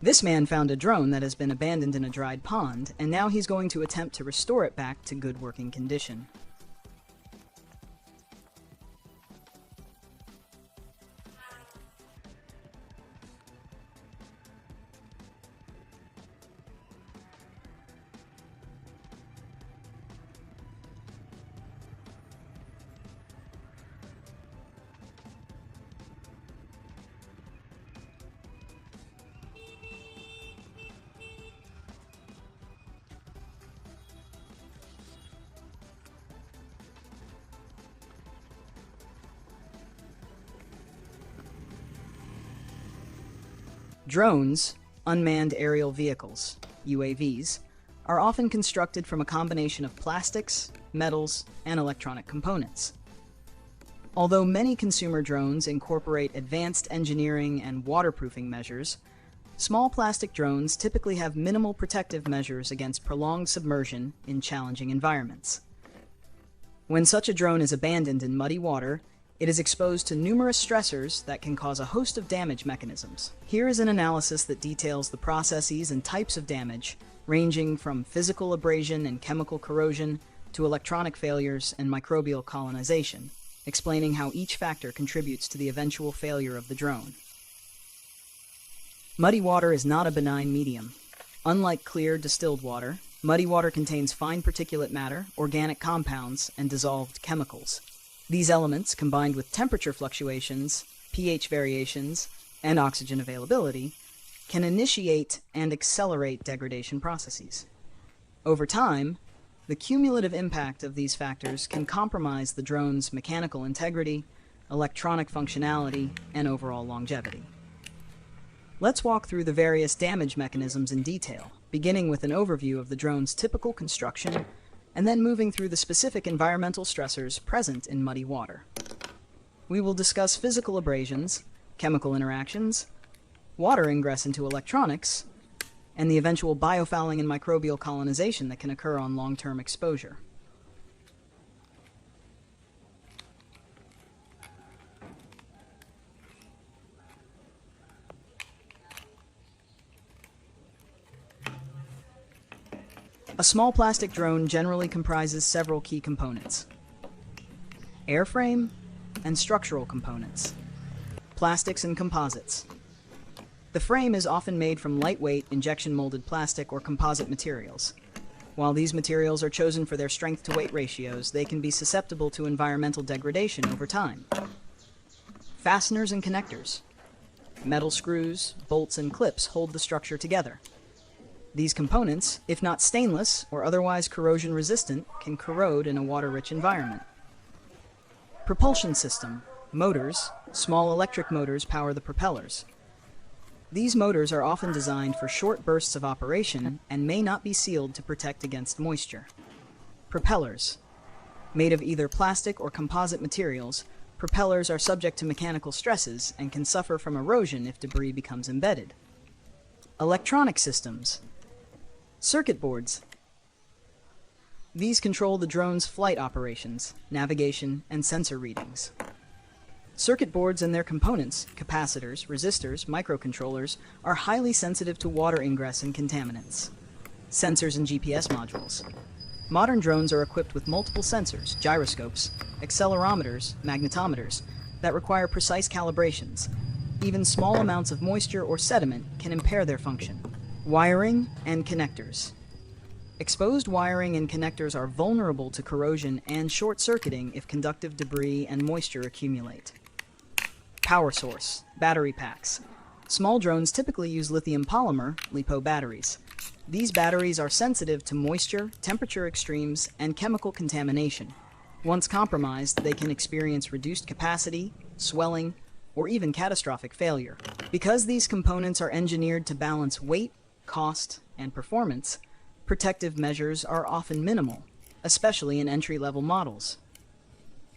This man found a drone that has been abandoned in a dried pond, and now he's going to attempt to restore it back to good working condition. Drones, unmanned aerial vehicles, UAVs, are often constructed from a combination of plastics, metals, and electronic components. Although many consumer drones incorporate advanced engineering and waterproofing measures, small plastic drones typically have minimal protective measures against prolonged submersion in challenging environments. When such a drone is abandoned in muddy water, it is exposed to numerous stressors that can cause a host of damage mechanisms. Here is an analysis that details the processes and types of damage, ranging from physical abrasion and chemical corrosion to electronic failures and microbial colonization, explaining how each factor contributes to the eventual failure of the drone. Muddy water is not a benign medium. Unlike clear, distilled water, muddy water contains fine particulate matter, organic compounds, and dissolved chemicals. These elements, combined with temperature fluctuations, pH variations, and oxygen availability, can initiate and accelerate degradation processes. Over time, the cumulative impact of these factors can compromise the drone's mechanical integrity, electronic functionality, and overall longevity. Let's walk through the various damage mechanisms in detail, beginning with an overview of the drone's typical construction and then moving through the specific environmental stressors present in muddy water. We will discuss physical abrasions, chemical interactions, water ingress into electronics, and the eventual biofouling and microbial colonization that can occur on long-term exposure. A small plastic drone generally comprises several key components: airframe and structural components, plastics and composites. The frame is often made from lightweight, injection-molded plastic or composite materials. While these materials are chosen for their strength-to-weight ratios, they can be susceptible to environmental degradation over time. Fasteners and connectors. Metal screws, bolts, and clips hold the structure together. These components, if not stainless or otherwise corrosion-resistant, can corrode in a water-rich environment. Propulsion system. Motors, small electric motors power the propellers. These motors are often designed for short bursts of operation and may not be sealed to protect against moisture. Propellers. Made of either plastic or composite materials, propellers are subject to mechanical stresses and can suffer from erosion if debris becomes embedded. Electronic systems. Circuit boards. These control the drone's flight operations, navigation, and sensor readings. Circuit boards and their components, capacitors, resistors, microcontrollers, are highly sensitive to water ingress and contaminants. Sensors and GPS modules. Modern drones are equipped with multiple sensors, gyroscopes, accelerometers, magnetometers, that require precise calibrations. Even small amounts of moisture or sediment can impair their function. Wiring and connectors. Exposed wiring and connectors are vulnerable to corrosion and short-circuiting if conductive debris and moisture accumulate. Power source, battery packs. Small drones typically use lithium polymer, LiPo batteries. These batteries are sensitive to moisture, temperature extremes, and chemical contamination. Once compromised, they can experience reduced capacity, swelling, or even catastrophic failure. Because these components are engineered to balance weight, cost, and performance, protective measures are often minimal, especially in entry-level models.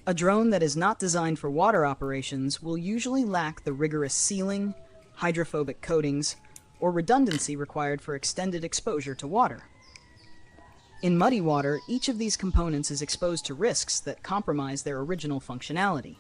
A drone that is not designed for water operations will usually lack the rigorous sealing, hydrophobic coatings, or redundancy required for extended exposure to water. In muddy water, each of these components is exposed to risks that compromise their original functionality.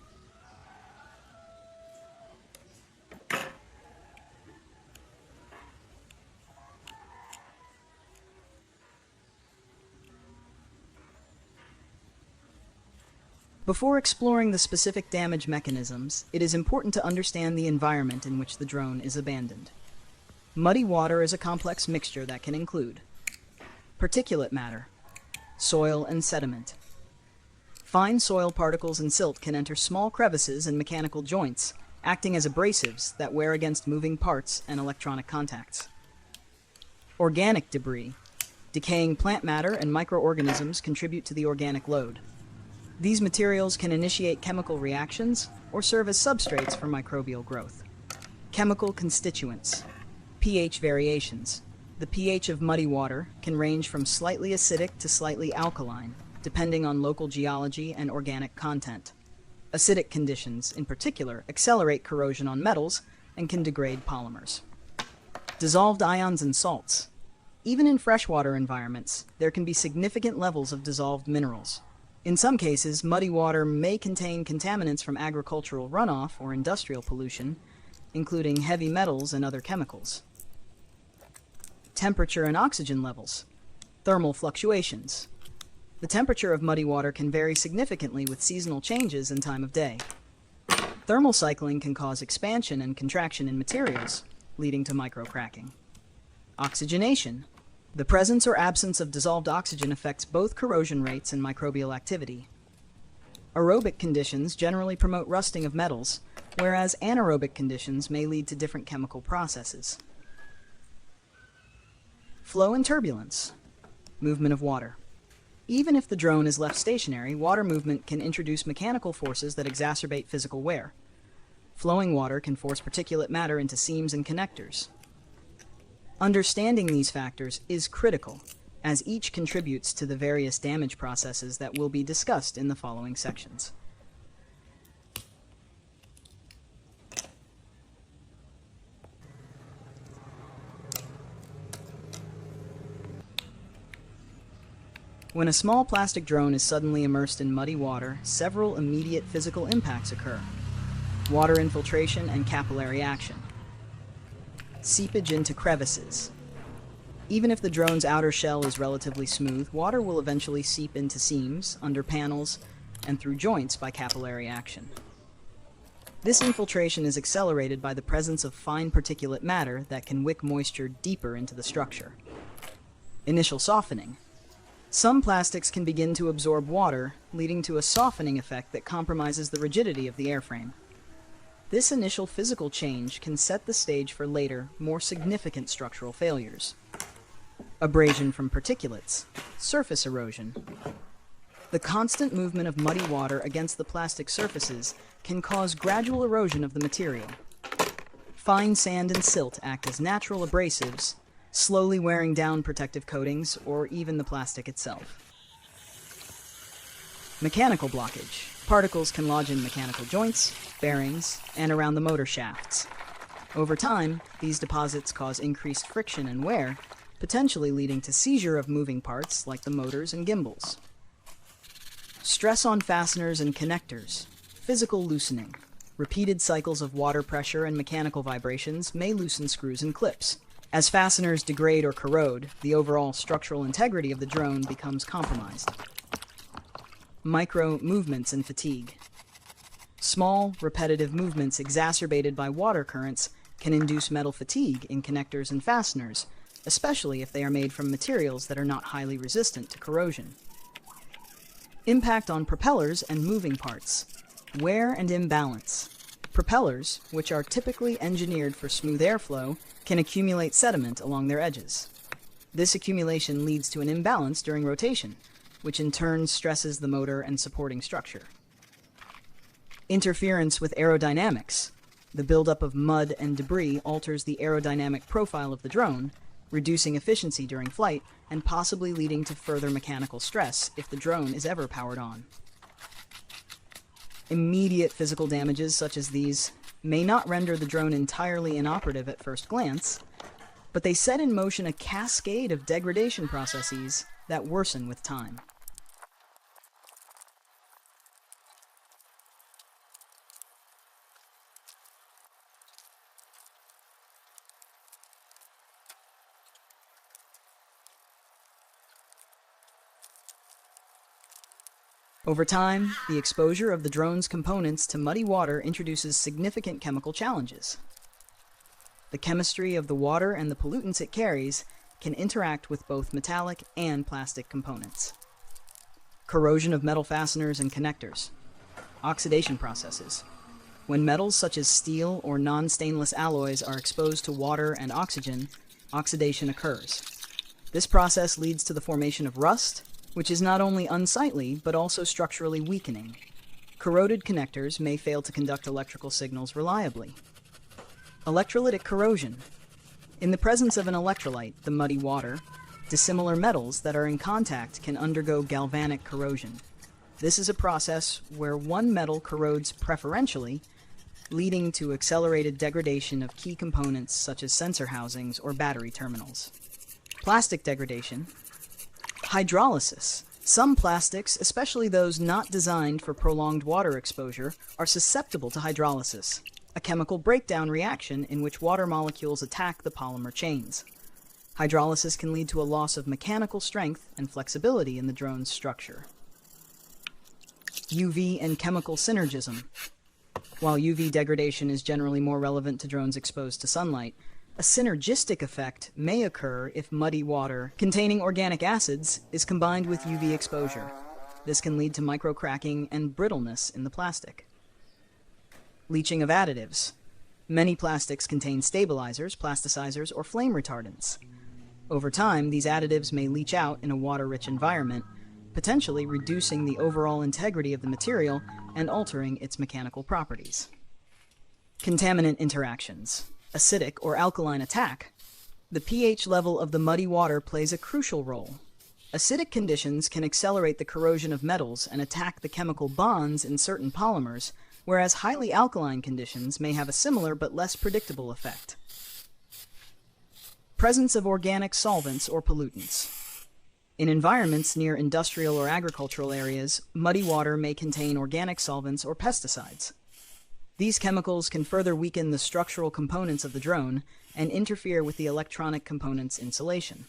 Before exploring the specific damage mechanisms, it is important to understand the environment in which the drone is abandoned. Muddy water is a complex mixture that can include particulate matter, soil and sediment. Fine soil particles and silt can enter small crevices and mechanical joints, acting as abrasives that wear against moving parts and electronic contacts. Organic debris. Decaying plant matter and microorganisms contribute to the organic load. These materials can initiate chemical reactions or serve as substrates for microbial growth. Chemical constituents. pH variations. The pH of muddy water can range from slightly acidic to slightly alkaline, depending on local geology and organic content. Acidic conditions, in particular, accelerate corrosion on metals and can degrade polymers. Dissolved ions and salts. Even in freshwater environments, there can be significant levels of dissolved minerals. In some cases, muddy water may contain contaminants from agricultural runoff or industrial pollution, including heavy metals and other chemicals. Temperature and oxygen levels. Thermal fluctuations. The temperature of muddy water can vary significantly with seasonal changes and time of day. Thermal cycling can cause expansion and contraction in materials, leading to microcracking. Oxygenation. The presence or absence of dissolved oxygen affects both corrosion rates and microbial activity. Aerobic conditions generally promote rusting of metals, whereas anaerobic conditions may lead to different chemical processes. Flow and turbulence. Movement of water. Even if the drone is left stationary, water movement can introduce mechanical forces that exacerbate physical wear. Flowing water can force particulate matter into seams and connectors. Understanding these factors is critical, as each contributes to the various damage processes that will be discussed in the following sections. When a small plastic drone is suddenly immersed in muddy water, several immediate physical impacts occur. Water infiltration and capillary action. Seepage into crevices. Even if the drone's outer shell is relatively smooth, water will eventually seep into seams, under panels, and through joints by capillary action. This infiltration is accelerated by the presence of fine particulate matter that can wick moisture deeper into the structure. Initial softening. Some plastics can begin to absorb water, leading to a softening effect that compromises the rigidity of the airframe. This initial physical change can set the stage for later, more significant structural failures. Abrasion from particulates. Surface erosion. The constant movement of muddy water against the plastic surfaces can cause gradual erosion of the material. Fine sand and silt act as natural abrasives, slowly wearing down protective coatings or even the plastic itself. Mechanical blockage. Particles can lodge in mechanical joints, bearings, and around the motor shafts. Over time, these deposits cause increased friction and wear, potentially leading to seizure of moving parts like the motors and gimbals. Stress on fasteners and connectors. Physical loosening. Repeated cycles of water pressure and mechanical vibrations may loosen screws and clips. As fasteners degrade or corrode, the overall structural integrity of the drone becomes compromised. Micro movements and fatigue. Small, repetitive movements exacerbated by water currents can induce metal fatigue in connectors and fasteners, especially if they are made from materials that are not highly resistant to corrosion. Impact on propellers and moving parts. Wear and imbalance. Propellers, which are typically engineered for smooth airflow, can accumulate sediment along their edges. This accumulation leads to an imbalance during rotation, which in turn stresses the motor and supporting structure. Interference with aerodynamics. The buildup of mud and debris alters the aerodynamic profile of the drone, reducing efficiency during flight and possibly leading to further mechanical stress if the drone is ever powered on. Immediate physical damages such as these may not render the drone entirely inoperative at first glance, but they set in motion a cascade of degradation processes that worsen with time. Over time, the exposure of the drone's components to muddy water introduces significant chemical challenges. The chemistry of the water and the pollutants it carries can interact with both metallic and plastic components. Corrosion of metal fasteners and connectors. Oxidation processes. When metals such as steel or non-stainless alloys are exposed to water and oxygen, oxidation occurs. This process leads to the formation of rust, which is not only unsightly but also structurally weakening. Corroded connectors may fail to conduct electrical signals reliably. Electrolytic corrosion. In the presence of an electrolyte, the muddy water, dissimilar metals that are in contact can undergo galvanic corrosion. This is a process where one metal corrodes preferentially, leading to accelerated degradation of key components such as sensor housings or battery terminals. Plastic degradation. Hydrolysis. Some plastics, especially those not designed for prolonged water exposure, are susceptible to hydrolysis, a chemical breakdown reaction in which water molecules attack the polymer chains. Hydrolysis can lead to a loss of mechanical strength and flexibility in the drone's structure. UV and chemical synergism. While UV degradation is generally more relevant to drones exposed to sunlight, a synergistic effect may occur if muddy water containing organic acids is combined with UV exposure. This can lead to microcracking and brittleness in the plastic. Leaching of additives. Many plastics contain stabilizers, plasticizers, or flame retardants. Over time, these additives may leach out in a water-rich environment, potentially reducing the overall integrity of the material and altering its mechanical properties. Contaminant interactions. Acidic or alkaline attack. The pH level of the muddy water plays a crucial role. Acidic conditions can accelerate the corrosion of metals and attack the chemical bonds in certain polymers, whereas highly alkaline conditions may have a similar but less predictable effect. Presence of organic solvents or pollutants. In environments near industrial or agricultural areas, muddy water may contain organic solvents or pesticides. These chemicals can further weaken the structural components of the drone and interfere with the electronic component's insulation.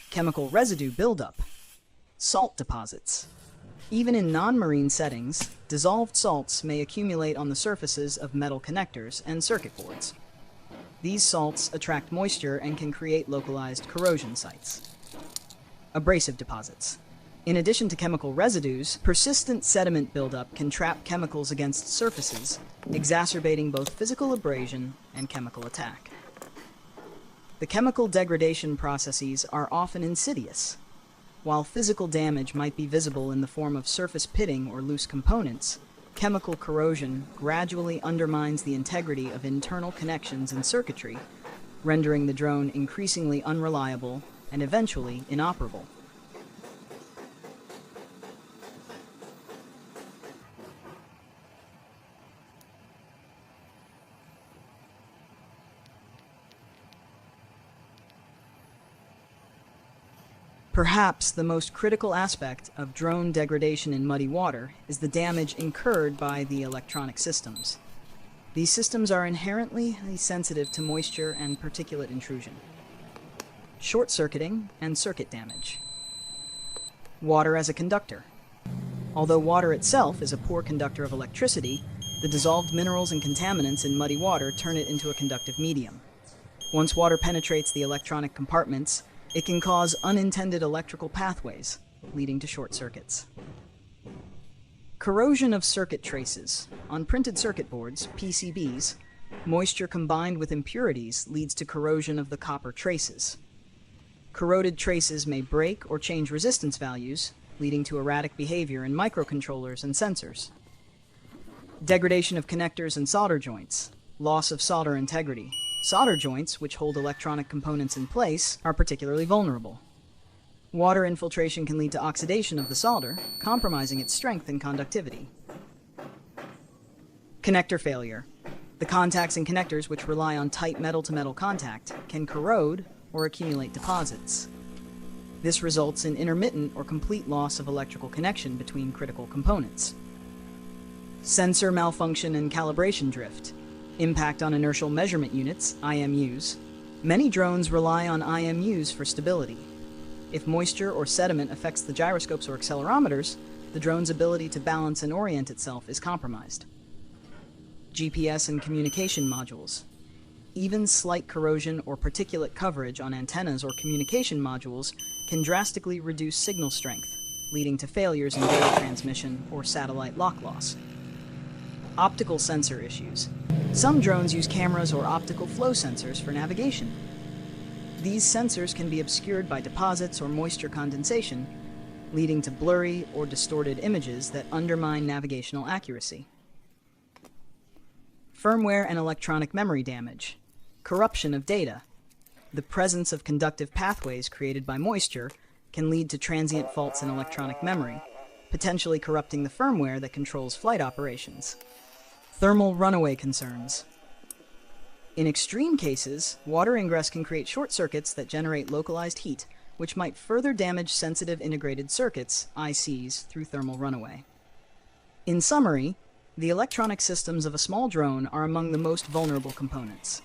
Chemical residue buildup. Salt deposits. Even in non-marine settings, dissolved salts may accumulate on the surfaces of metal connectors and circuit boards. These salts attract moisture and can create localized corrosion sites. Abrasive deposits. In addition to chemical residues, persistent sediment buildup can trap chemicals against surfaces, exacerbating both physical abrasion and chemical attack. The chemical degradation processes are often insidious. While physical damage might be visible in the form of surface pitting or loose components, chemical corrosion gradually undermines the integrity of internal connections and circuitry, rendering the drone increasingly unreliable and eventually inoperable. Perhaps the most critical aspect of drone degradation in muddy water is the damage incurred by the electronic systems. These systems are inherently sensitive to moisture and particulate intrusion. Short-circuiting and circuit damage. Water as a conductor. Although water itself is a poor conductor of electricity, the dissolved minerals and contaminants in muddy water turn it into a conductive medium. Once water penetrates the electronic compartments, it can cause unintended electrical pathways, leading to short circuits. Corrosion of circuit traces. On printed circuit boards, PCBs, moisture combined with impurities leads to corrosion of the copper traces. Corroded traces may break or change resistance values, leading to erratic behavior in microcontrollers and sensors. Degradation of connectors and solder joints. Loss of solder integrity. Solder joints, which hold electronic components in place, are particularly vulnerable. Water infiltration can lead to oxidation of the solder, compromising its strength and conductivity. Connector failure. The contacts and connectors, which rely on tight metal-to-metal contact, can corrode or accumulate deposits. This results in intermittent or complete loss of electrical connection between critical components. Sensor malfunction and calibration drift. Impact on inertial measurement units, IMUs. Many drones rely on IMUs for stability. If moisture or sediment affects the gyroscopes or accelerometers, the drone's ability to balance and orient itself is compromised. GPS and communication modules. Even slight corrosion or particulate coverage on antennas or communication modules can drastically reduce signal strength, leading to failures in data transmission or satellite lock loss. Optical sensor issues. Some drones use cameras or optical flow sensors for navigation. These sensors can be obscured by deposits or moisture condensation, leading to blurry or distorted images that undermine navigational accuracy. Firmware and electronic memory damage. Corruption of data. The presence of conductive pathways created by moisture can lead to transient faults in electronic memory, potentially corrupting the firmware that controls flight operations. Thermal runaway concerns. In extreme cases, water ingress can create short circuits that generate localized heat, which might further damage sensitive integrated circuits, ICs, through thermal runaway. In summary, the electronic systems of a small drone are among the most vulnerable components.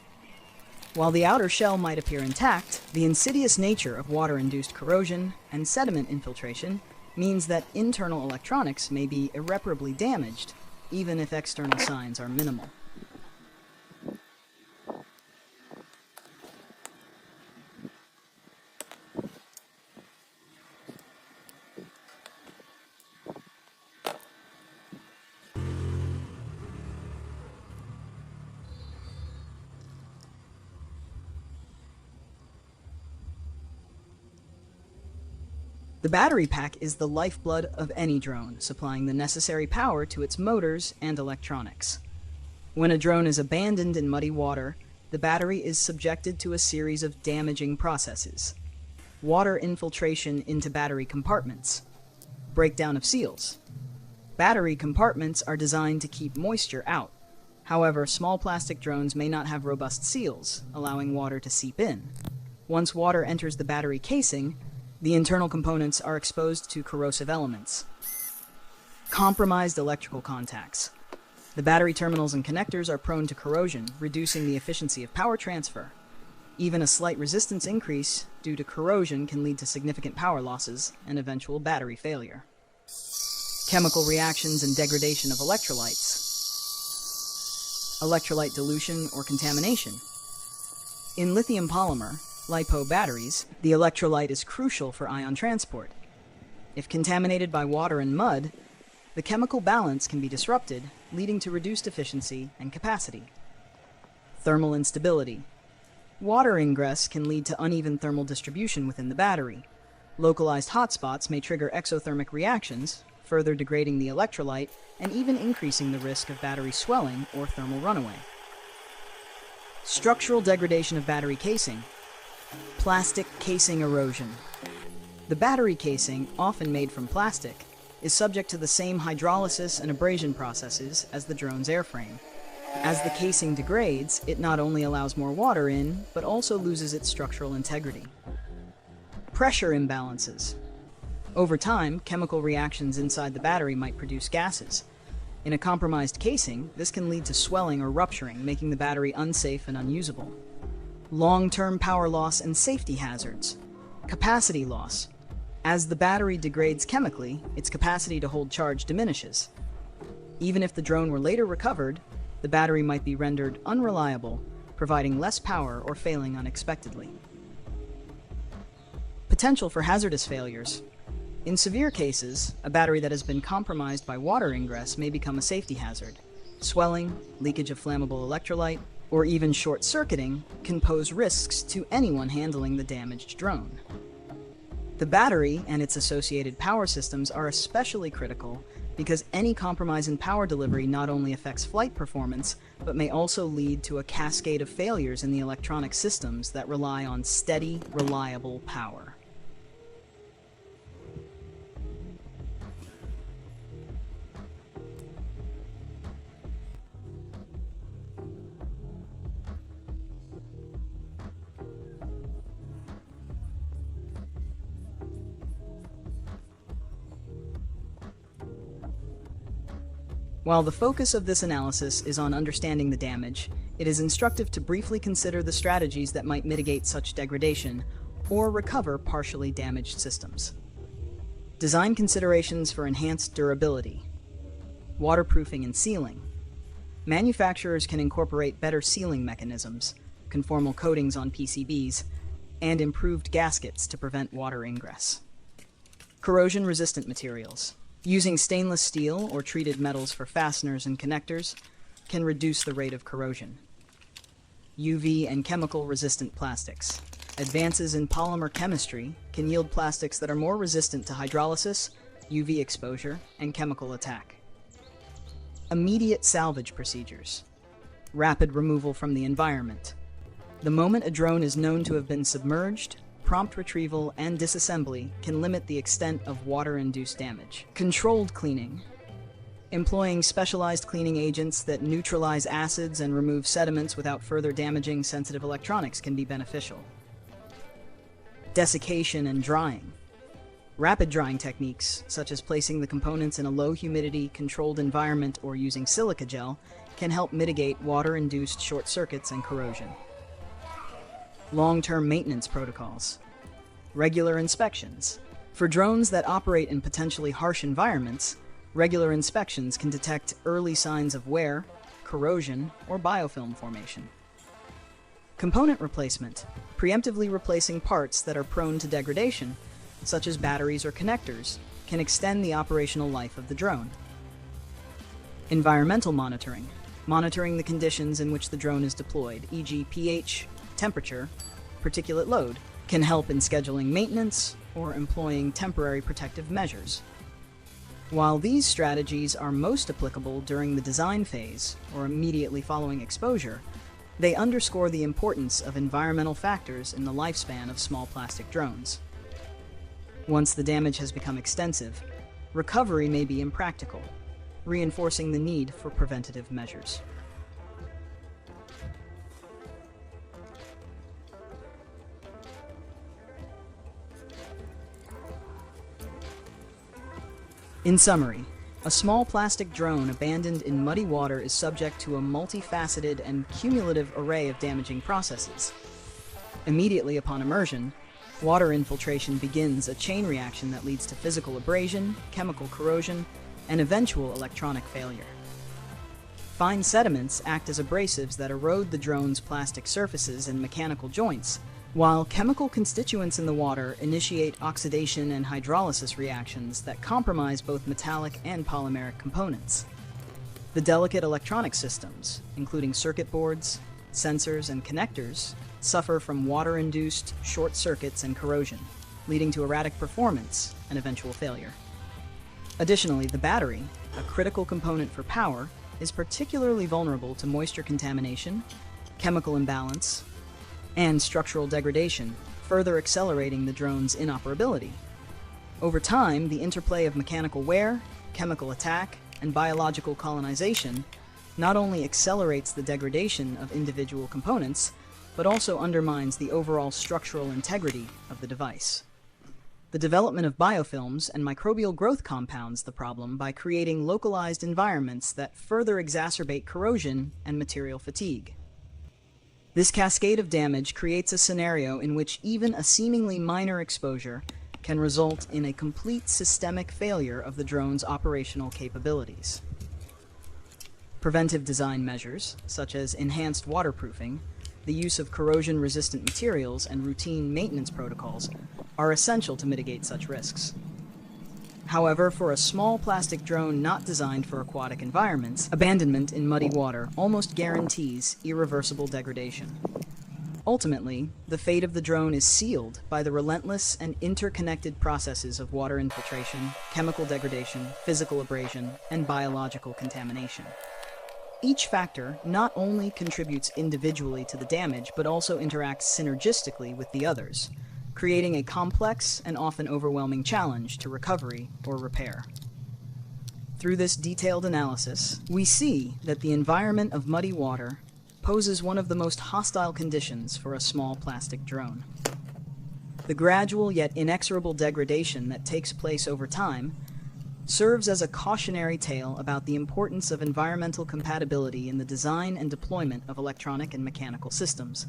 While the outer shell might appear intact, the insidious nature of water-induced corrosion and sediment infiltration means that internal electronics may be irreparably damaged, even if external signs are minimal. The battery pack is the lifeblood of any drone, supplying the necessary power to its motors and electronics. When a drone is abandoned in muddy water, the battery is subjected to a series of damaging processes. Water infiltration into battery compartments. Breakdown of seals. Battery compartments are designed to keep moisture out. However, small plastic drones may not have robust seals, allowing water to seep in. Once water enters the battery casing, the internal components are exposed to corrosive elements. Compromised electrical contacts. The battery terminals and connectors are prone to corrosion, reducing the efficiency of power transfer. Even a slight resistance increase due to corrosion can lead to significant power losses and eventual battery failure. Chemical reactions and degradation of electrolytes. Electrolyte dilution or contamination. In lithium polymer, LiPo batteries, the electrolyte is crucial for ion transport. If contaminated by water and mud, the chemical balance can be disrupted, leading to reduced efficiency and capacity. Thermal instability. Water ingress can lead to uneven thermal distribution within the battery. Localized hotspots may trigger exothermic reactions, further degrading the electrolyte and even increasing the risk of battery swelling or thermal runaway. Structural degradation of battery casing. Plastic casing erosion. The battery casing, often made from plastic, is subject to the same hydrolysis and abrasion processes as the drone's airframe. As the casing degrades, it not only allows more water in, but also loses its structural integrity. Pressure imbalances. Over time, chemical reactions inside the battery might produce gases. In a compromised casing, this can lead to swelling or rupturing, making the battery unsafe and unusable. Long-term power loss and safety hazards. Capacity loss. As the battery degrades chemically, its capacity to hold charge diminishes. Even if the drone were later recovered, the battery might be rendered unreliable, providing less power or failing unexpectedly. Potential for hazardous failures. In severe cases, a battery that has been compromised by water ingress may become a safety hazard. Swelling, leakage of flammable electrolyte, or even short-circuiting can pose risks to anyone handling the damaged drone. The battery and its associated power systems are especially critical because any compromise in power delivery not only affects flight performance, but may also lead to a cascade of failures in the electronic systems that rely on steady, reliable power. While the focus of this analysis is on understanding the damage, it is instructive to briefly consider the strategies that might mitigate such degradation or recover partially damaged systems. Design considerations for enhanced durability. Waterproofing and sealing. Manufacturers can incorporate better sealing mechanisms, conformal coatings on PCBs, and improved gaskets to prevent water ingress. Corrosion-resistant materials. Using stainless steel or treated metals for fasteners and connectors can reduce the rate of corrosion. UV and chemical-resistant plastics. Advances in polymer chemistry can yield plastics that are more resistant to hydrolysis, UV exposure, and chemical attack. Immediate salvage procedures. Rapid removal from the environment. The moment a drone is known to have been submerged, prompt retrieval and disassembly can limit the extent of water-induced damage. Controlled cleaning. Employing specialized cleaning agents that neutralize acids and remove sediments without further damaging sensitive electronics can be beneficial. Desiccation and drying. Rapid drying techniques, such as placing the components in a low-humidity, controlled environment or using silica gel, can help mitigate water-induced short circuits and corrosion. Long-term maintenance protocols. Regular inspections. For drones that operate in potentially harsh environments, regular inspections can detect early signs of wear, corrosion, or biofilm formation. Component replacement. Preemptively replacing parts that are prone to degradation, such as batteries or connectors, can extend the operational life of the drone. Environmental monitoring. Monitoring the conditions in which the drone is deployed, e.g. pH, temperature, particulate load, can help in scheduling maintenance or employing temporary protective measures. While these strategies are most applicable during the design phase or immediately following exposure, they underscore the importance of environmental factors in the lifespan of small plastic drones. Once the damage has become extensive, recovery may be impractical, reinforcing the need for preventative measures. In summary, a small plastic drone abandoned in muddy water is subject to a multifaceted and cumulative array of damaging processes. Immediately upon immersion, water infiltration begins a chain reaction that leads to physical abrasion, chemical corrosion, and eventual electronic failure. Fine sediments act as abrasives that erode the drone's plastic surfaces and mechanical joints, while chemical constituents in the water initiate oxidation and hydrolysis reactions that compromise both metallic and polymeric components. The delicate electronic systems, including circuit boards, sensors, and connectors, suffer from water-induced short circuits and corrosion, leading to erratic performance and eventual failure. Additionally, the battery, a critical component for power, is particularly vulnerable to moisture contamination, chemical imbalance, and structural degradation, further accelerating the drone's inoperability. Over time, the interplay of mechanical wear, chemical attack, and biological colonization not only accelerates the degradation of individual components, but also undermines the overall structural integrity of the device. The development of biofilms and microbial growth compounds the problem by creating localized environments that further exacerbate corrosion and material fatigue. This cascade of damage creates a scenario in which even a seemingly minor exposure can result in a complete systemic failure of the drone's operational capabilities. Preventive design measures, such as enhanced waterproofing, the use of corrosion-resistant materials, and routine maintenance protocols are essential to mitigate such risks. However, for a small plastic drone not designed for aquatic environments, abandonment in muddy water almost guarantees irreversible degradation. Ultimately, the fate of the drone is sealed by the relentless and interconnected processes of water infiltration, chemical degradation, physical abrasion, and biological contamination. Each factor not only contributes individually to the damage, but also interacts synergistically with the others, creating a complex and often overwhelming challenge to recovery or repair. Through this detailed analysis, we see that the environment of muddy water poses one of the most hostile conditions for a small plastic drone. The gradual yet inexorable degradation that takes place over time serves as a cautionary tale about the importance of environmental compatibility in the design and deployment of electronic and mechanical systems.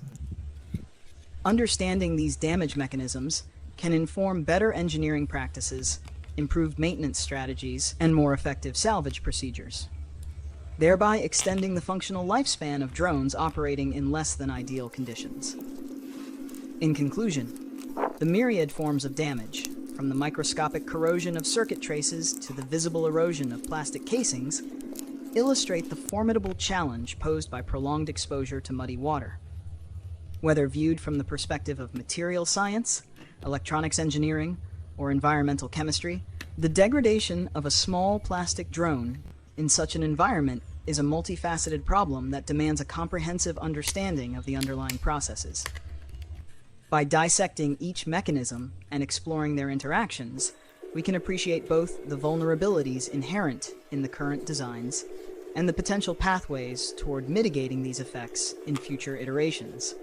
Understanding these damage mechanisms can inform better engineering practices improved maintenance strategies, and more effective salvage procedures, thereby extending the functional lifespan of drones operating in less than ideal conditions. In conclusion, the myriad forms of damage, from the microscopic corrosion of circuit traces to the visible erosion of plastic casings, illustrate the formidable challenge posed by prolonged exposure to muddy water. Whether viewed from the perspective of material science, electronics engineering, or environmental chemistry, the degradation of a small plastic drone in such an environment is a multifaceted problem that demands a comprehensive understanding of the underlying processes. By dissecting each mechanism and exploring their interactions, we can appreciate both the vulnerabilities inherent in the current designs and the potential pathways toward mitigating these effects in future iterations.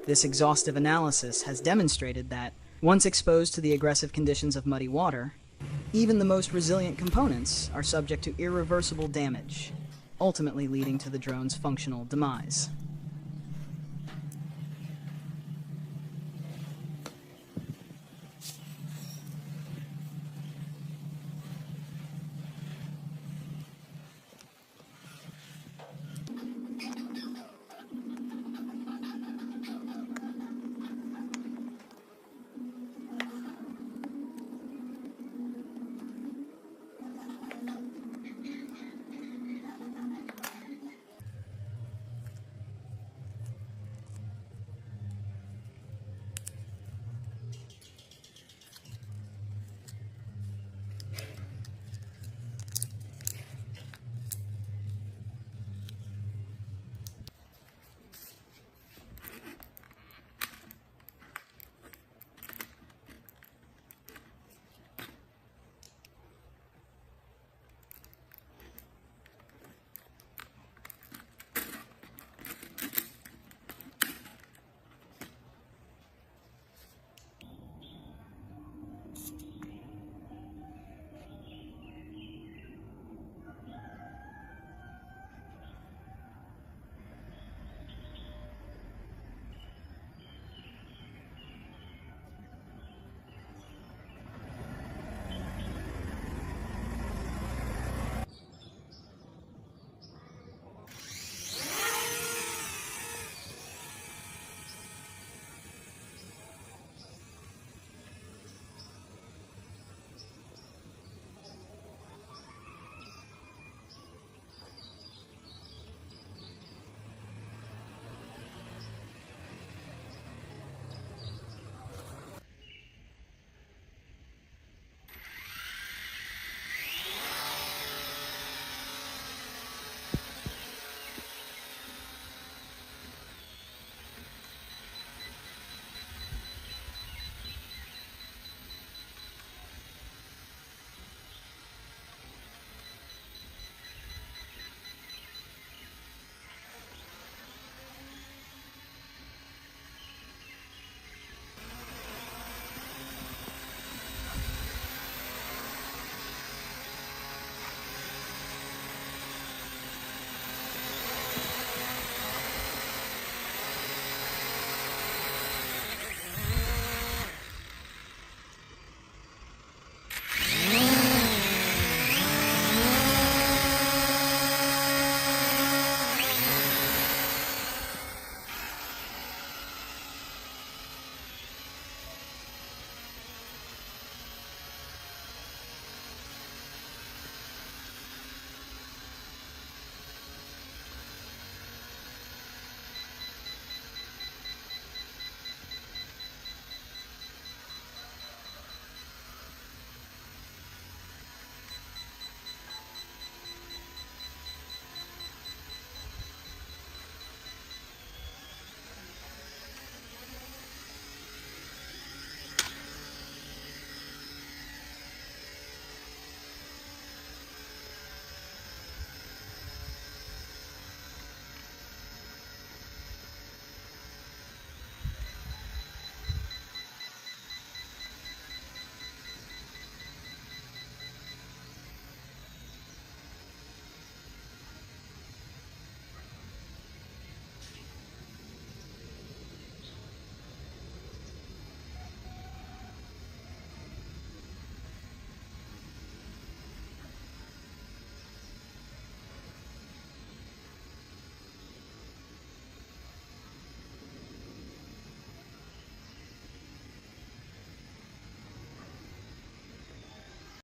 This exhaustive analysis has demonstrated that, once exposed to the aggressive conditions of muddy water, even the most resilient components are subject to irreversible damage, ultimately leading to the drone's functional demise.